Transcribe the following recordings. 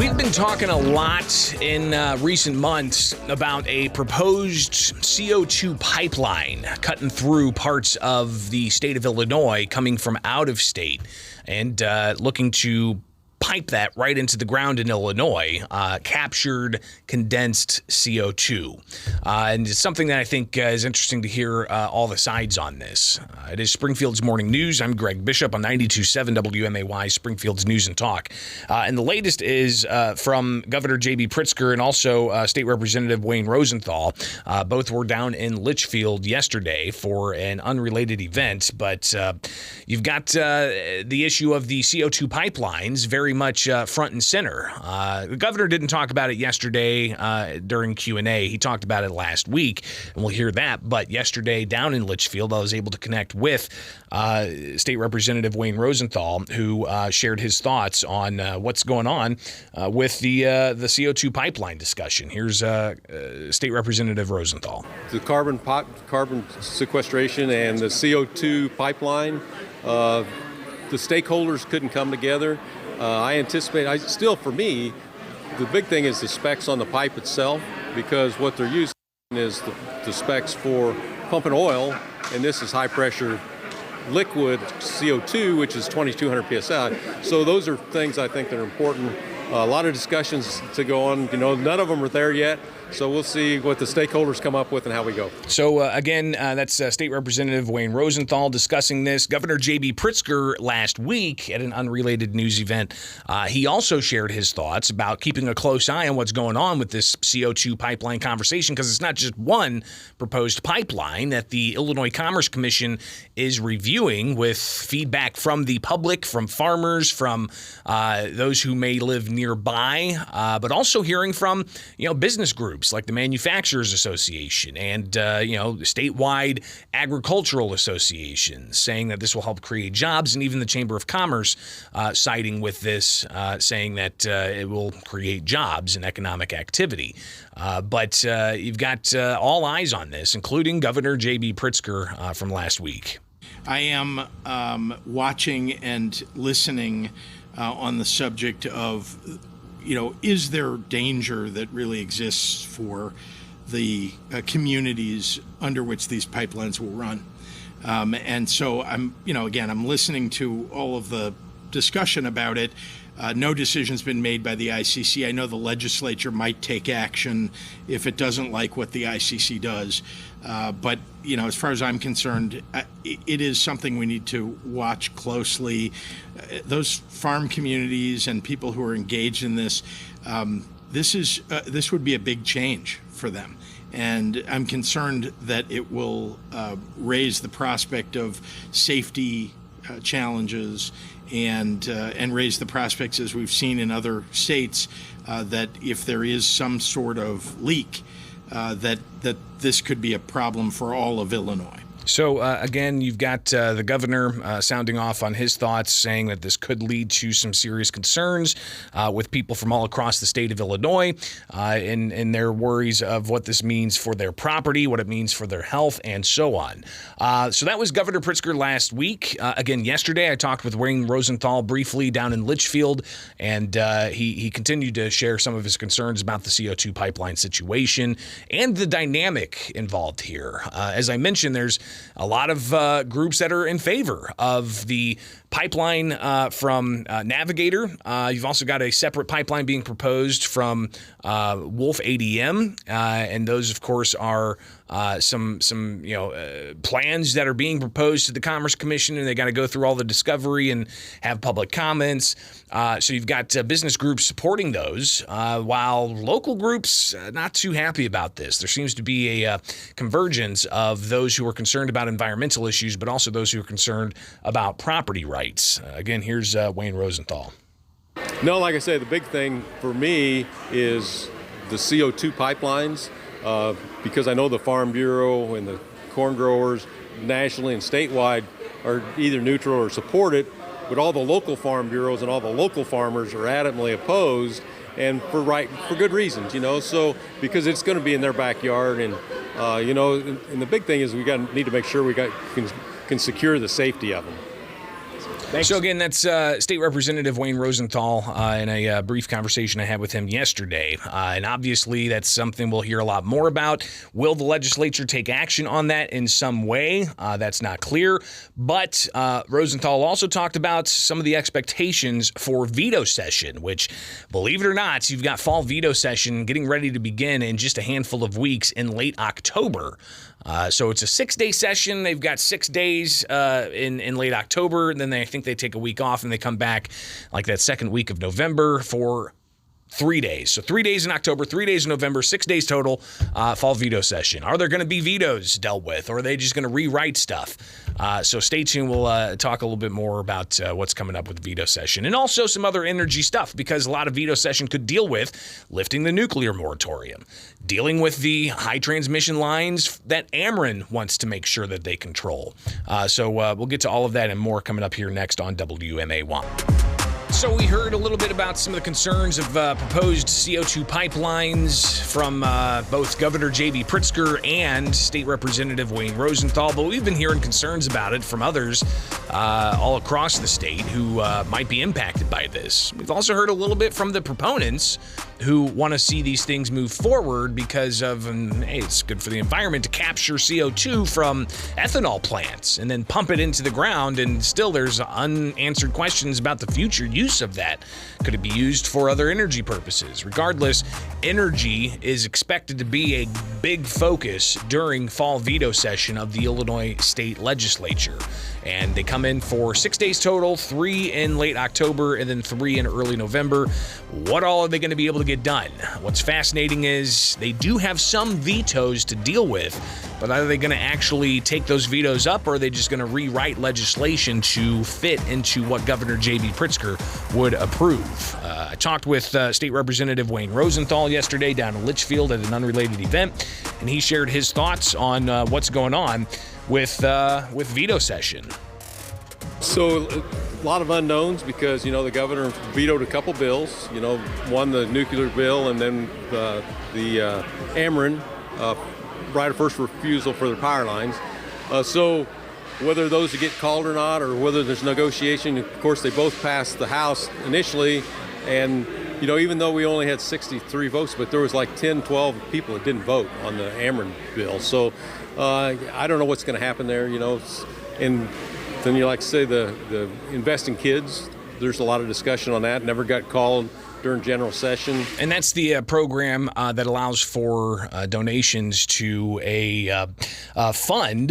We've been talking a lot in recent months about a proposed CO2 pipeline cutting through parts of the state of Illinois coming from out of state and looking to pipe that right into the ground in Illinois, captured condensed CO2. And it's something that I think is interesting to hear all the sides on this. It is Springfield's Morning News. I'm Greg Bishop on 92.7 WMAY, Springfield's News and Talk. And the latest is from Governor J.B. Pritzker and also State Representative Wayne Rosenthal. Both were down in Litchfield yesterday for an unrelated event, but you've got the issue of the CO2 pipelines very much front and center. The governor didn't talk about it yesterday during Q&A. He talked about it last week, and we'll hear that. But yesterday down in Litchfield, I was able to connect with State Representative Wayne Rosenthal, who shared his thoughts on what's going on with the CO2 pipeline discussion. Here's State Representative Rosenthal. The carbon sequestration and the CO2 pipeline, the stakeholders couldn't come together. For me, the big thing is the specs on the pipe itself, because what they're using is the specs for pumping oil, and this is high pressure liquid CO2, which is 2,200 PSI. So those are things I think that are important. A lot of discussions to go on. None of them are there yet. So we'll see what the stakeholders come up with and how we go. So, again, that's State Representative Wayne Rosenthal discussing this. Governor J.B. Pritzker last week at an unrelated news event, he also shared his thoughts about keeping a close eye on what's going on with this CO2 pipeline conversation, because it's not just one proposed pipeline that the Illinois Commerce Commission is reviewing with feedback from the public, from farmers, from those who may live nearby, but also hearing from, business groups like the Manufacturers Association and, statewide agricultural associations, saying that this will help create jobs, and even the Chamber of Commerce siding with this, saying that it will create jobs and economic activity. But you've got all eyes on this, including Governor J.B. Pritzker from last week. I am watching and listening on the subject of is there danger that really exists for the communities under which these pipelines will run? And so I'm listening to all of the discussion about it. No decision's been made by the ICC. I know the legislature might take action if it doesn't like what the ICC does. But, as far as I'm concerned, it is something we need to watch closely. Those farm communities and people who are engaged in this, this would be a big change for them. And I'm concerned that it will raise the prospect of safety challenges and raise the prospects, as we've seen in other states, that if there is some sort of leak, that this could be a problem for all of Illinois. So, again, you've got the governor sounding off on his thoughts, saying that this could lead to some serious concerns with people from all across the state of Illinois in their worries of what this means for their property, what it means for their health, and so on. So that was Governor Pritzker last week. Again, yesterday I talked with Wayne Rosenthal briefly down in Litchfield, and he continued to share some of his concerns about the CO2 pipeline situation and the dynamic involved here. As I mentioned, there's a lot of groups that are in favor of the pipeline from Navigator. You've also got a separate pipeline being proposed from Wolf ADM, and those, of course, are some plans that are being proposed to the Commerce Commission, and they got to go through all the discovery and have public comments. So you've got business groups supporting those, while local groups not too happy about this. There seems to be a convergence of those who are concerned about environmental issues, but also those who are concerned about property rights. Again, here's Wayne Rosenthal. No, like I say, the big thing for me is the CO2 pipelines, because I know the Farm Bureau and the corn growers nationally and statewide are either neutral or support it, but all the local farm bureaus and all the local farmers are adamantly opposed, and for good reasons, so because it's going to be in their backyard, and and the big thing is we need to make sure we can secure the safety of them. So again, that's State Representative Wayne Rosenthal in a brief conversation I had with him yesterday. And obviously, that's something we'll hear a lot more about. Will the legislature take action on that in some way? That's not clear. But Rosenthal also talked about some of the expectations for veto session, which, believe it or not, you've got fall veto session getting ready to begin in just a handful of weeks in late October. So it's a 6-day session. They've got 6 days in late October, and then I think they take a week off and they come back like that second week of November for 3 days. So 3 days in October, 3 days in November, 6 days total, fall veto session. Are there going to be vetoes dealt with, or are they just going to rewrite stuff? So stay tuned. We'll talk a little bit more about what's coming up with veto session, and also some other energy stuff, because a lot of veto session could deal with lifting the nuclear moratorium, dealing with the high transmission lines that Ameren wants to make sure that they control. So we'll get to all of that and more coming up here next on WMA1. So we heard a little bit about some of the concerns of proposed CO2 pipelines from both Governor J.B. Pritzker and State Representative Wayne Rosenthal, but we've been hearing concerns about it from others all across the state who might be impacted by this. We've also heard a little bit from the proponents who want to see these things move forward because of, hey, it's good for the environment to capture CO2 from ethanol plants and then pump it into the ground, and still there's unanswered questions about the future use of that. Could it be used for other energy purposes? Regardless, energy is expected to be a big focus during fall veto session of the Illinois State Legislature. And they come in for 6 days total, 3 in late October and then 3 in early November. What all are they going to be able to get done? What's fascinating is they do have some vetoes to deal with, but are they going to actually take those vetoes up, or are they just going to rewrite legislation to fit into what Governor J.B. Pritzker would approve? I talked with State Representative Wayne Rosenthal yesterday down in Litchfield at an unrelated event, and he shared his thoughts on what's going on with veto session. So a lot of unknowns because, the governor vetoed a couple bills, one the nuclear bill and then the Ameren right of first refusal for their power lines. So whether those get called or not, or whether there's negotiation, of course, they both passed the House initially. And, even though we only had 63 votes, but there was like 10, 12 people that didn't vote on the Ameren bill. So I don't know what's going to happen there, and then you like to say the Invest in Kids, there's a lot of discussion on that, never got called during general session. And that's the program that allows for donations to a fund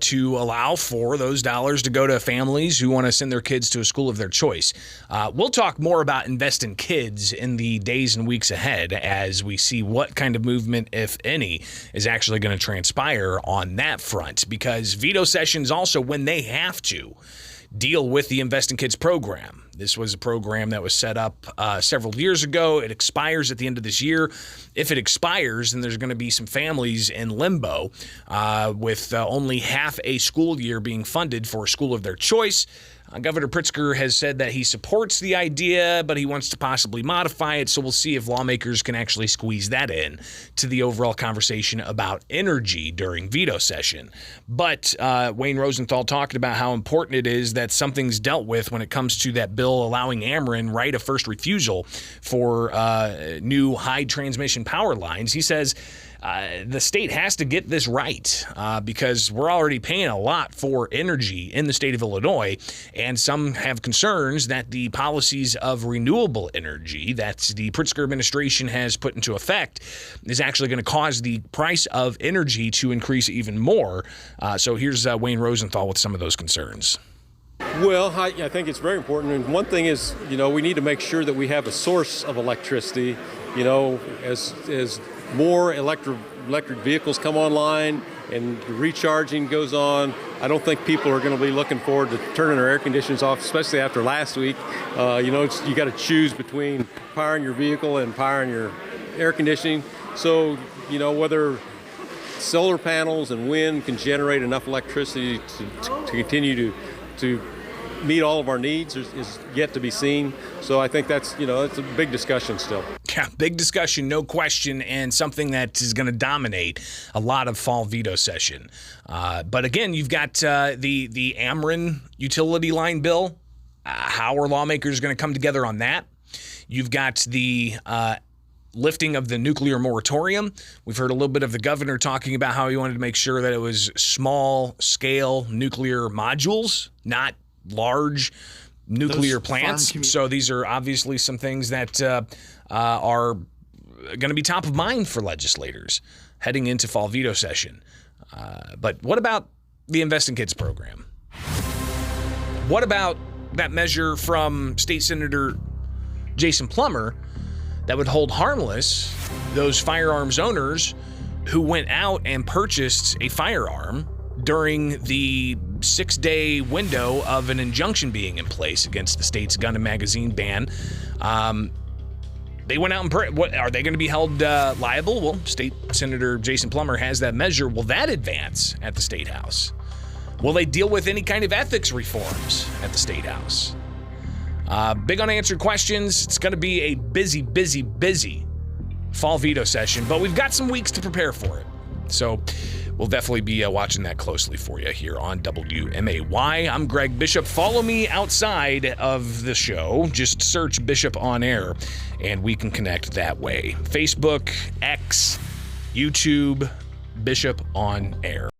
to allow for those dollars to go to families who want to send their kids to a school of their choice. We'll talk more about Invest in Kids in the days and weeks ahead as we see what kind of movement, if any, is actually going to transpire on that front, because veto sessions also, when they have to deal with the Invest in Kids program. This was a program that was set up several years ago. It expires at the end of this year. If it expires, then there's going to be some families in limbo with only half a school year being funded for a school of their choice. Governor Pritzker has said that he supports the idea, but he wants to possibly modify it, so we'll see if lawmakers can actually squeeze that in to the overall conversation about energy during veto session. But Wayne Rosenthal talked about how important it is that something's dealt with when it comes to that bill allowing Ameren right of first refusal for new high transmission power lines. He says the state has to get this right because we're already paying a lot for energy in the state of Illinois, and some have concerns that the policies of renewable energy that the Pritzker administration has put into effect is actually going to cause the price of energy to increase even more. So here's Wayne Rosenthal with some of those concerns. Well, I think it's very important. And one thing is, we need to make sure that we have a source of electricity, as more electric vehicles come online and the recharging goes on. I don't think people are going to be looking forward to turning their air conditioners off, especially after last week. You got to choose between powering your vehicle and powering your air conditioning. So, whether solar panels and wind can generate enough electricity to continue to meet all of our needs is yet to be seen. So I think that's a big discussion still. Yeah, big discussion, no question, and something that is going to dominate a lot of fall veto session. But again, you've got the Ameren utility line bill How are lawmakers going to come together on that? You've got the lifting of the nuclear moratorium. We've heard a little bit of the governor talking about how he wanted to make sure that it was small-scale nuclear modules, not large nuclear plants. So these are obviously some things that are going to be top of mind for legislators heading into fall veto session. But what about the Invest in Kids program? What about that measure from State Senator Jason Plummer that would hold harmless those firearms owners who went out and purchased a firearm during the 6-day window of an injunction being in place against the state's gun and magazine ban? They went out and what are they going to be held liable? Well, State Senator Jason Plummer has that measure. Will that advance at the State House? Will they deal with any kind of ethics reforms at the State House? Big unanswered questions. It's going to be a busy, busy, busy fall veto session, but we've got some weeks to prepare for it. So we'll definitely be watching that closely for you here on WMAY. I'm Greg Bishop. Follow me outside of the show. Just search Bishop on Air, and we can connect that way. Facebook, X, YouTube, Bishop on Air.